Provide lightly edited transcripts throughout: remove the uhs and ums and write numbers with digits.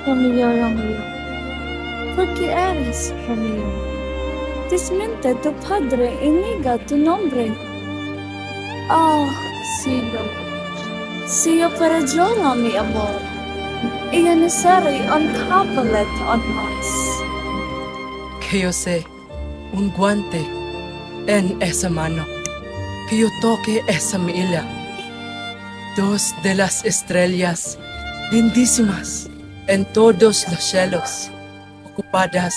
Romeo, ¿por qué eres Romeo? Desmiente tu padre y niega tu nombre. Ah, sigo para llorar, mi amor. Ella necesita un cabalet on más. Que yo sé, un guante en esa mano, que yo toque esa milla. Dos de las estrellas lindísimas en todos los cielos, ocupadas,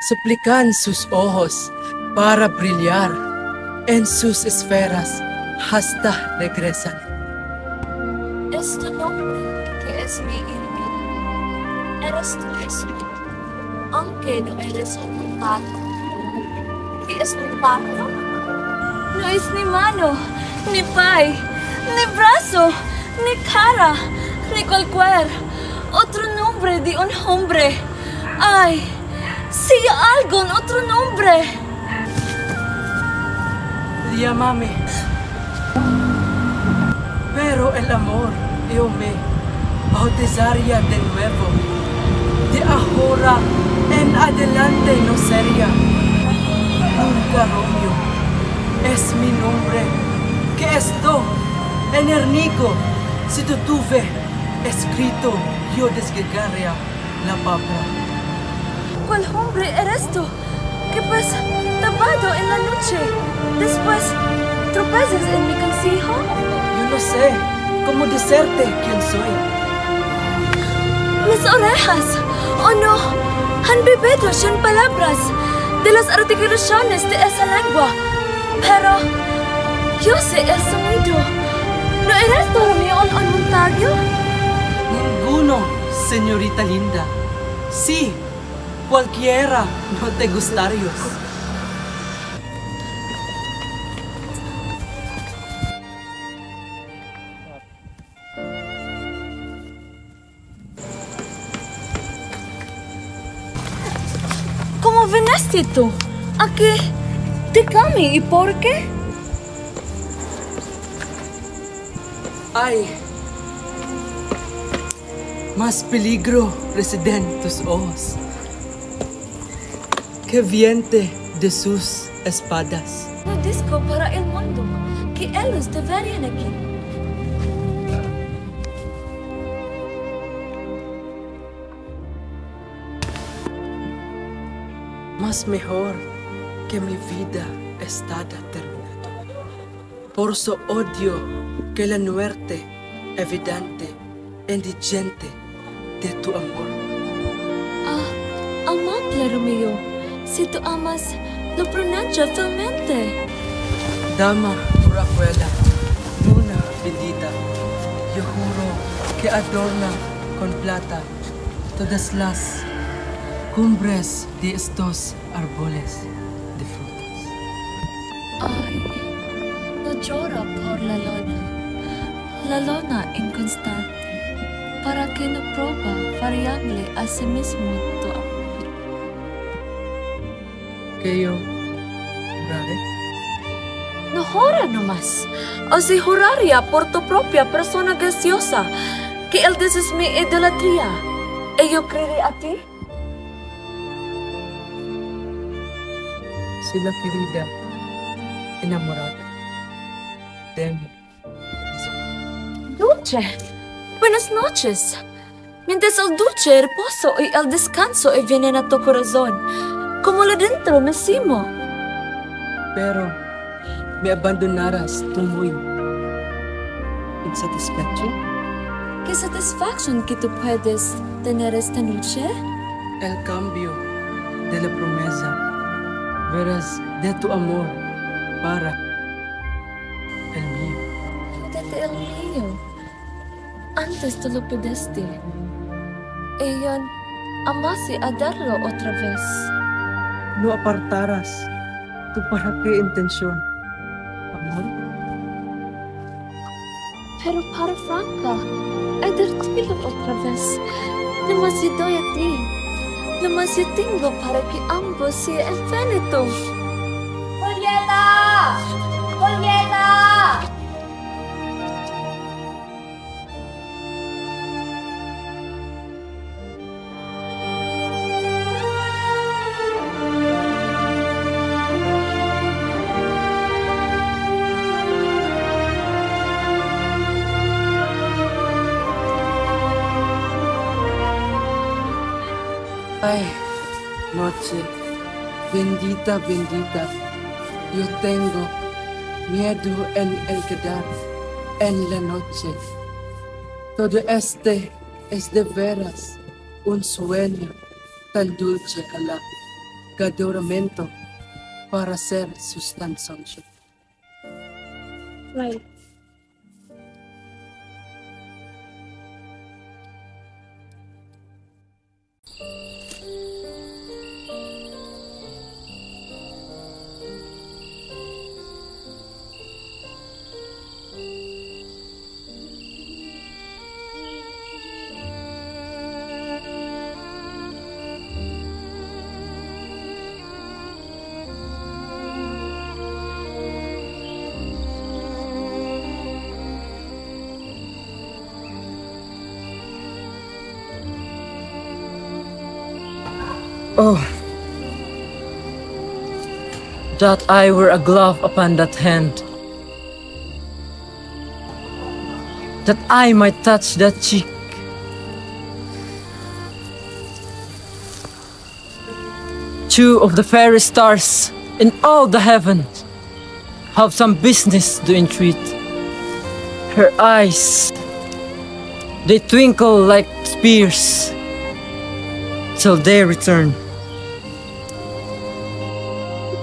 suplican sus ojos para brillar en sus esferas hasta regresan. Es tu nombre que es mi enemigo. Eres tú mismo, aunque no eres un pato. ¿Qué es un pato? No es ni mano, ni pie, ni brazo, ni cara, ni cualquier otro nombre de un hombre. Ay, si algún otro nombre. Llámame. Pero el amor yo me bautizaría de nuevo. De ahora en adelante no sería nunca Romeo. Es mi nombre que esto en Ernico. Si tú tuve escrito, yo desgarraría la papa. ¿Cuál hombre eres tú? Que pues tapado en la noche, después tropezas en mi consejo. Yo no sé cómo decirte quién soy. Mis orejas, oh no, han bebido sin palabras de las articulaciones de esa lengua. Pero yo sé el sonido. ¿No eres dormido en Montario? Ninguno, señorita linda. Sí, cualquiera no te gustaría. ¿Cómo viniste tú? Aquí, dígame, ¿y por qué? Ay, más peligro reside en tus ojos que viente de sus espadas. No disco para el mundo que ellos deberían aquí. Más mejor que mi vida está terminada. Por su odio que la muerte evidente, indigente de tu amor. Ah, amable Romeo, si tú amas, lo pronuncia fielmente. Dama Rafaela, luna bendita, yo juro que adorna con plata todas las cumbres de estos árboles de frutas. Ay, no llora por la lona inconstante, para que no proba variable a sí mismo tu amor. Que yo juraré. No jura nomás, o si juraría por tu propia persona graciosa, que él dices mi idolatría, y yo creeré a ti. Si la querida enamorada de mí. Dulce, buenas noches. Mientras el dulce reposo y el descanso vienen a tu corazón, como lo dentro mismo. Pero me abandonarás tú muy insatisfecho. ¿Qué satisfacción que tú puedes tener esta noche? El cambio de la promesa verás de tu amor para el mío. Desde el mío. Antes tú lo pediste. Y yo amase a darlo otra vez. No apartarás. ¿Tú para qué intención? Amor. Pero para Franca, he dártelo otra vez. Nomás yo doy a ti. Nomás yo tengo para que ambos sean infinitos. ¡Julieta! ¡Julieta! Ay, noche, bendita, bendita. Yo tengo miedo en el quedar en la noche. Todo este es de veras un sueño tan dulce a la adoramento para ser sustancioso. Right. Oh, that I were a glove upon that hand, that I might touch that cheek. Two of the fairest stars in all the heavens have some business to entreat. Her eyes, they twinkle like spears till they return.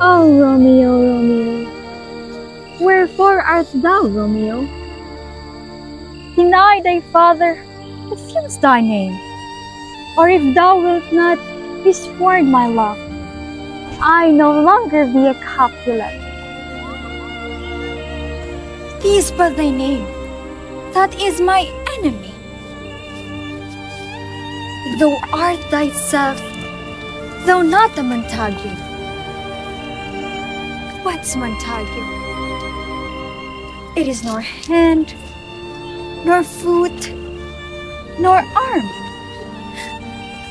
Oh, Romeo, Romeo, wherefore art thou, Romeo? Deny thy father, refuse thy name, or if thou wilt not, be sworn my love. I no longer be a Capulet. Tis but thy name, that is my enemy. Thou art thyself, though not a Montague. What's Montague? It is nor hand, nor foot, nor arm,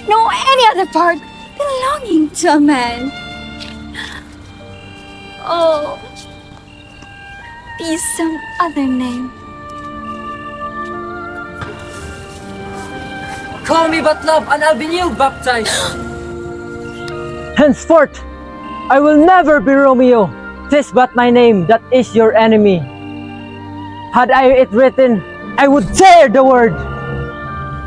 nor any other part belonging to a man. Oh, be some other name. Call me but love, and I'll be new baptized. Henceforth, I will never be Romeo. 'Tis but my name that is your enemy. Had I it written, I would tear the word.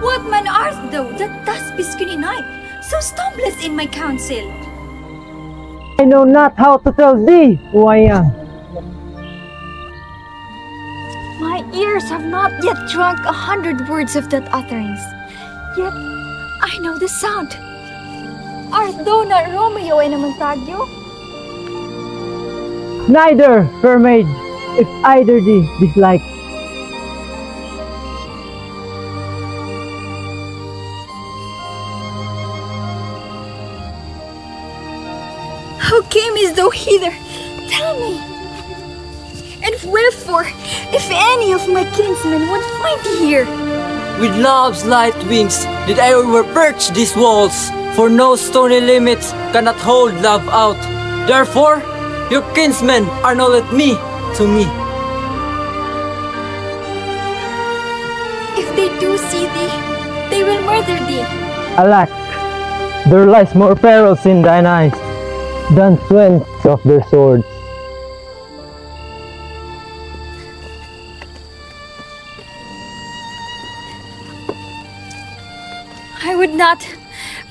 What man art thou that thus discriminate, so stumblest in my counsel? I know not how to tell thee who I am. My ears have not yet drunk 100 words of that utterance, yet I know the sound. Art thou not Romeo and a Montague? Neither, fair maid, if either thee dislike. How camest thou hither? Tell me. And wherefore, if any of my kinsmen would find thee here? With love's light wings did I overperch these walls, for no stony limits cannot hold love out. Therefore, your kinsmen are not at me to me. If they do see thee, they will murder thee. Alack, there lies more perils in thine eyes than 20 of their swords. I would not,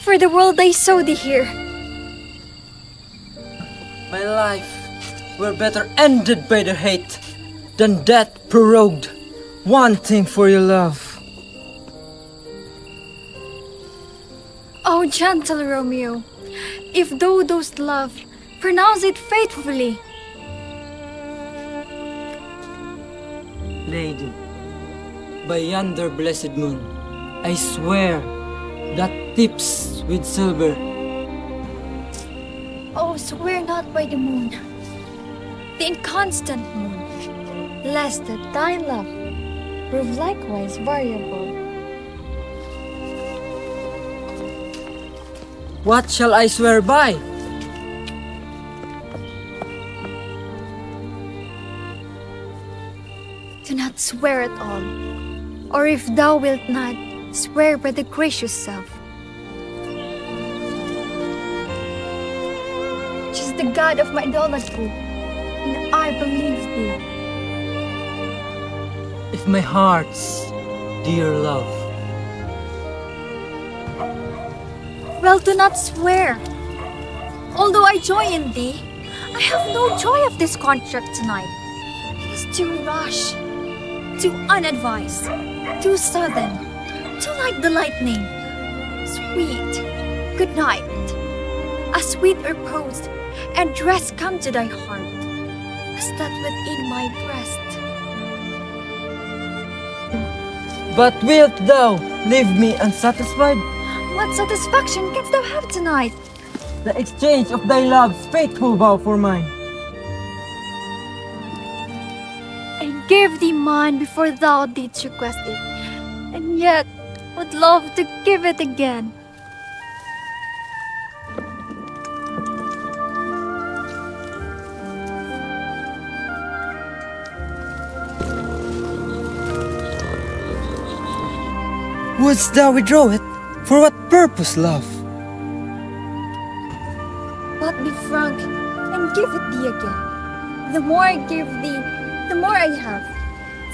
for the world I saw thee here. My life were better ended by their hate than death prorogued, wanting for your love. O gentle Romeo, if thou dost love, pronounce it faithfully. Lady, by yonder blessed moon, I swear that tips with silver. Oh, swear not by the moon, the inconstant moon, lest that thy love prove likewise variable. What shall I swear by? Do not swear at all, or if thou wilt not, swear by the gracious self. the God of my idolatry, and I believe thee. If my heart's dear love, Well, do not swear. Although I join in thee, I have no joy of this contract tonight. It is too rash, too unadvised, too sudden, too like the lightning. Sweet, good night. A sweet repose and rest come to thy heart, as that within my breast. but wilt thou leave me unsatisfied? What satisfaction canst thou have tonight? The exchange of thy love's faithful vow for mine. I gave thee mine before thou didst request it, and yet would love to give it again. Wouldst thou withdraw it? For what purpose, love? But be frank and give it thee again. The more I give thee, the more I have,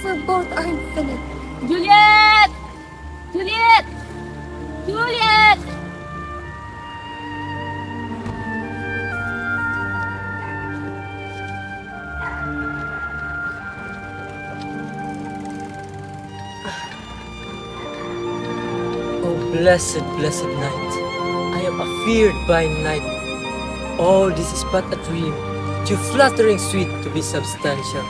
for both are infinite. Juliet! Juliet! Juliet! Oh, blessed, blessed night. I am afeared by night. All this is but a dream, too flattering sweet to be substantial.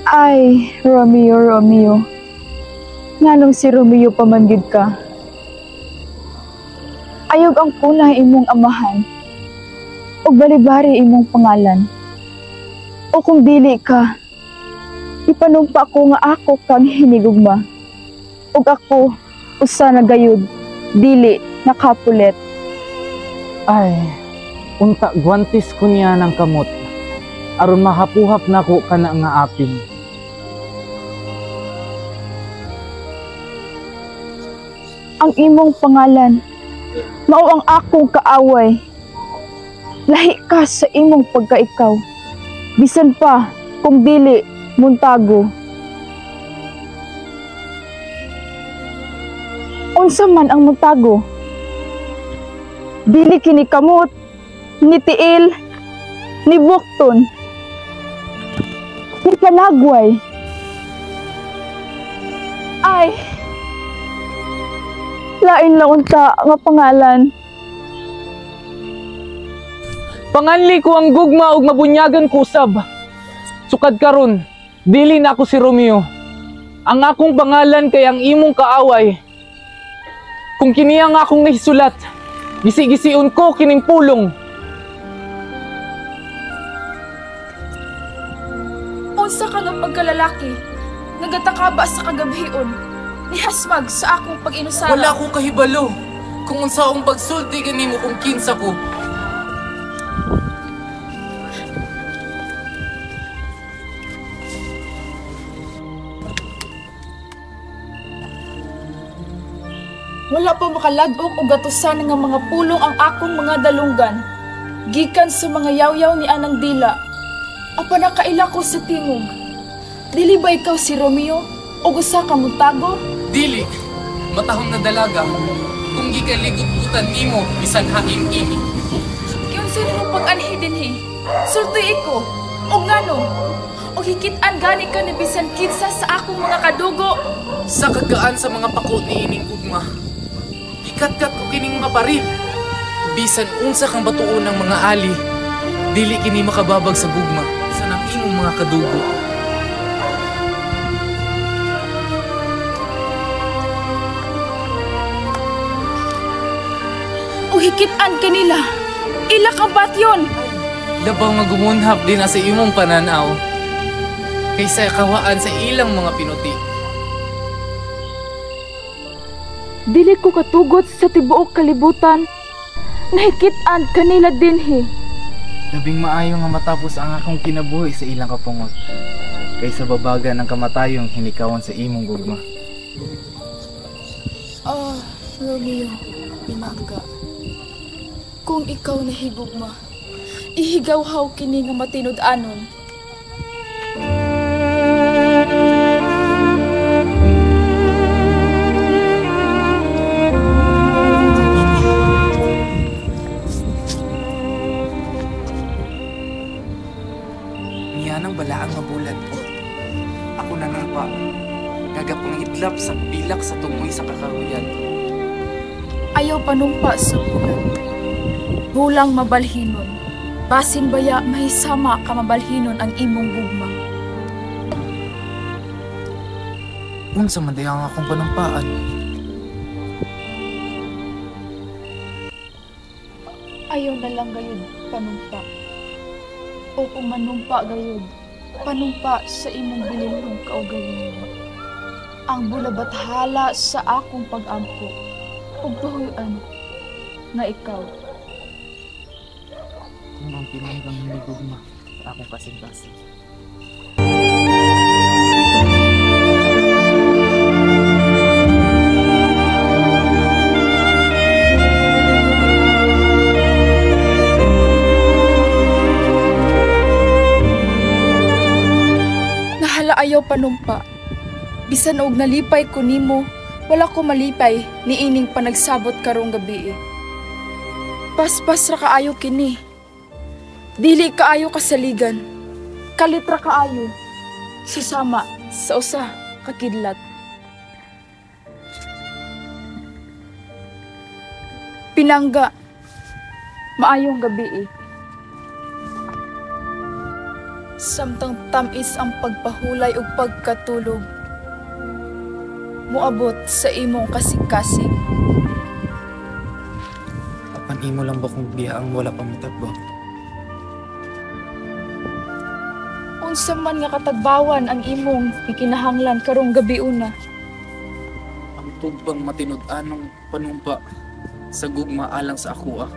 Ay, Romeo, Romeo. Nganong si Romeo pamanggid ka? Ayog ang kunay imong amahan, o balibari imong pangalan. O kung dili ka, ipanumpa ko nga ako kang hinigugma. O ako, usa na gayud, dili nakapulet. Ay, unta guantis ko niya ng kamot. Aron mahapuhap na ko kana nga aping. Ang imong pangalan, mao ang akong kaaway. Lahi ka sa imong pagkaikaw. Bisan pa kung dili muntago. Unsa man ang muntago? Dili kini kamot, ni tiil, ni bukton, ni panagway. Ay, lain lang unta nga pangalan. Panganli ko ang gugma ug mabunyagan ko usab. Sukad karon, dili na ako si Romeo. Ang akong pangalan kay ang imong kaaway. Kung kini ang akong nahisulat, gisi-gisiun ko kining pulong. Unsa ka nga pagkalalaki, nagatakaba sa kagabhion, nihasmag sa akong pag-inusara. Wala ko kahibalo kung unsa akong pagsulti kanimo kung kinsa ko. Wala pa makaladok o gatusan nga mga pulong ang akong mga dalunggan. Gikan sa mga yaw-yaw ni Anang Dila. Apa nakaila ko sa tingog. Dili ba ikaw si Romeo o gusa ka muntago? Dili, matahong na dalaga. Kung akong gikaligutan nimo bisan haim ini. Kiunsa nimo pag-anhi dinhi? Sulti ko. O ngano? O hikit-an gani ka ni bisan kinsa sa akong mga kadugo. Sa kagaan sa mga pako ni ining gugma. Ikat-kat ko kining mga baril. Bisan unsa kang batuon ng mga ali, dili kini makababag sa gugma sa nang imong mga kadugo. O hikit-an kanila. Ila ka ba't yun? Labaw nga gumunhap din sa imong pananaw kaysa kawaan sa ilang mga pinuti. Dili ko katugot sa tibuok kalibutan. Nahikit-an kanila dinhi. Labing maayo nga matapos ang akong kinabuhi sa ilang kapungot kaysa babaga ng kamatayong hinikawan sa imong gugma. Romeo, Pinangga. Kung ikaw nahigugma, ihigawhaw kini nga matinud-anon. Nang balaang mabulat po. Ako na napa, gagapangidlap sa pilak sa tungoy sa kakahuyan. Ayaw panumpa sa bulan. Hulang mabalhinon. Basin baya mahisama ka mabalhinon ang imong gugma. Unsa man dayang akong panumpaan? Ayaw na lang gayud panumpa. O kung manumpa gayud, panumpa sa imong binilhong kaugalingon. Ang bulabathala sa akong pag-ampo, ug pahuyan nga ikaw. Kung ang pinanggang hindi gugma, akong kasing-kasing. Ayaw panumpa. Bisan og nalipay ko nimo, wala ko malipay ni ining panagsabot karong gabi. Paspas ra kaayo kini. Dili kaayo kasaligan. Kalit ra kaayo. Susama sa usa ka kidlat. Pinangga. Maayong gabi. Samtang tamis ang pagpahulay ug pagkatulog. Muabot sa imong kasing-kasing. Apan imo lang ba kung biyaang wala pang mitagbo? Unsa man nga katagbawan ang imong ikinahanglan karong gabi una. Ang tugbang matinud-anong panumpa sa gugma alang sa ako.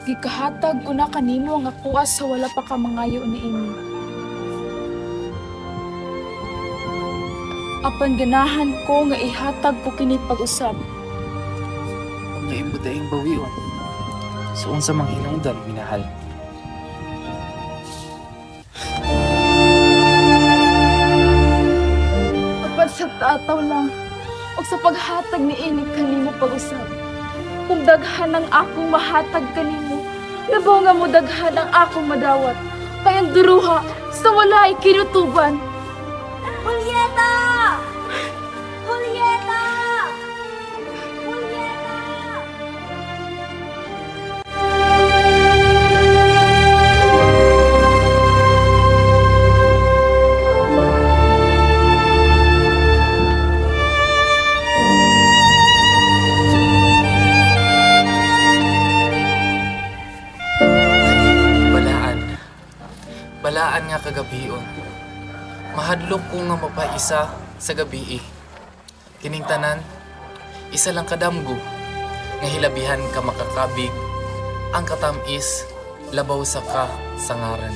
Gikahatag una kanimo nga kuwas sa wala pa ka mangayo niini. Apan ganahan ko nga ihatag ko kini pag-usab. Nga imbudaing bawion. So unsa mang hinungdan, minahal. Apan sa tataw lang o sa paghatag niini kanimo pag-usab. Kung daghan ang akong mahatag kanimo, labaw nga mo daghan ang akong madawat. Kayang duruha sa walay kinutuban. Julieta! Julieta! Julieta! Balaan nga kagabion. Mahadlok ko nga mapaisa sa gabi. Kining tanan, isa lang kadamgo nga hilabihan ka makakabig. Ang katamis, labaw sa ka sangaran.